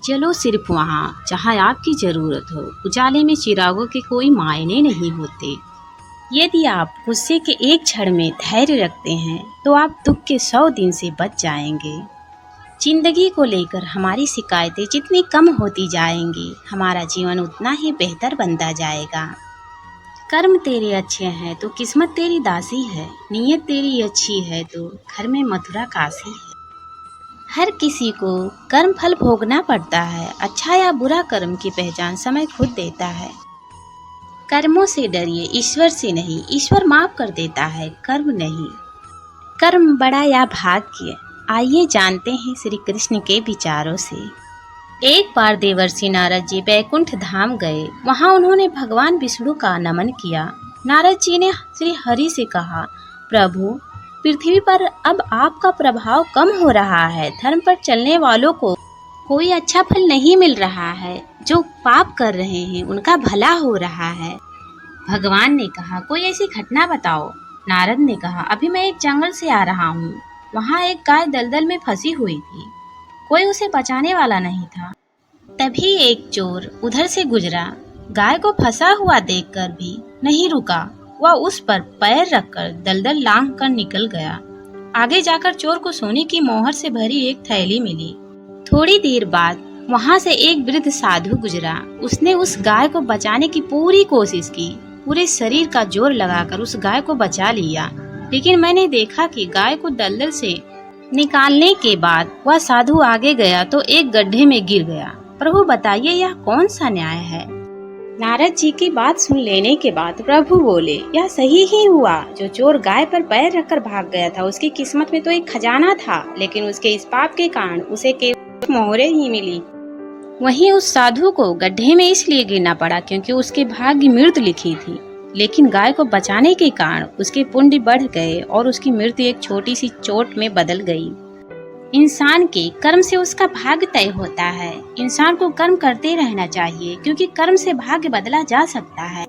चलो सिर्फ वहाँ जहाँ आपकी ज़रूरत हो। उजाले में चिरागों के कोई मायने नहीं होते। यदि आप गुस्से के एक क्षण में धैर्य रखते हैं तो आप दुख के 100 दिन से बच जाएंगे। जिंदगी को लेकर हमारी शिकायतें जितनी कम होती जाएंगी, हमारा जीवन उतना ही बेहतर बनता जाएगा। कर्म तेरे अच्छे हैं तो किस्मत तेरी दासी है, नीयत तेरी अच्छी है तो घर में मथुरा काशी है। हर किसी को कर्म फल भोगना पड़ता है। अच्छा या बुरा कर्म की पहचान समय खुद देता है। कर्मों से डरिए, ईश्वर से नहीं। ईश्वर माफ कर देता है, कर्म नहीं। कर्म बड़ा या भाग्य, आइए जानते हैं श्री कृष्ण के विचारों से। एक बार देवर्षि नारद जी बैकुंठ धाम गए। वहां उन्होंने भगवान विष्णु का नमन किया। नारद जी ने श्री हरि से कहा, प्रभु, पृथ्वी पर अब आपका प्रभाव कम हो रहा है। धर्म पर चलने वालों को कोई अच्छा फल नहीं मिल रहा है। जो पाप कर रहे हैं उनका भला हो रहा है। भगवान ने कहा, कोई ऐसी घटना बताओ। नारद ने कहा, अभी मैं एक जंगल से आ रहा हूँ। वहाँ एक गाय दलदल में फंसी हुई थी। कोई उसे बचाने वाला नहीं था। तभी एक चोर उधर से गुजरा। गाय को फंसा हुआ देखकर भी नहीं रुका। वह उस पर पैर रखकर दलदल लांघ कर निकल गया। आगे जाकर चोर को सोने की मोहर से भरी एक थैली मिली। थोड़ी देर बाद वहाँ से एक वृद्ध साधु गुजरा। उसने उस गाय को बचाने की पूरी कोशिश की। पूरे शरीर का जोर लगाकर उस गाय को बचा लिया। लेकिन मैंने देखा कि गाय को दलदल से निकालने के बाद वह साधु आगे गया तो एक गड्ढे में गिर गया। प्रभु बताइए, यह कौन सा न्याय है? नारद जी की बात सुन लेने के बाद प्रभु बोले, यह सही ही हुआ। जो चोर गाय पर पैर रखकर भाग गया था, उसकी किस्मत में तो एक खजाना था, लेकिन उसके इस पाप के कारण उसे केवल मोहरे ही मिली। वहीं उस साधु को गड्ढे में इसलिए गिरना पड़ा क्योंकि उसके भाग्य मृत्यु लिखी थी। लेकिन गाय को बचाने के कारण उसके पुण्य बढ़ गए और उसकी मृत्यु एक छोटी सी चोट में बदल गई। इंसान के कर्म से उसका भाग्य तय होता है। इंसान को कर्म करते रहना चाहिए क्योंकि कर्म से भाग्य बदला जा सकता है।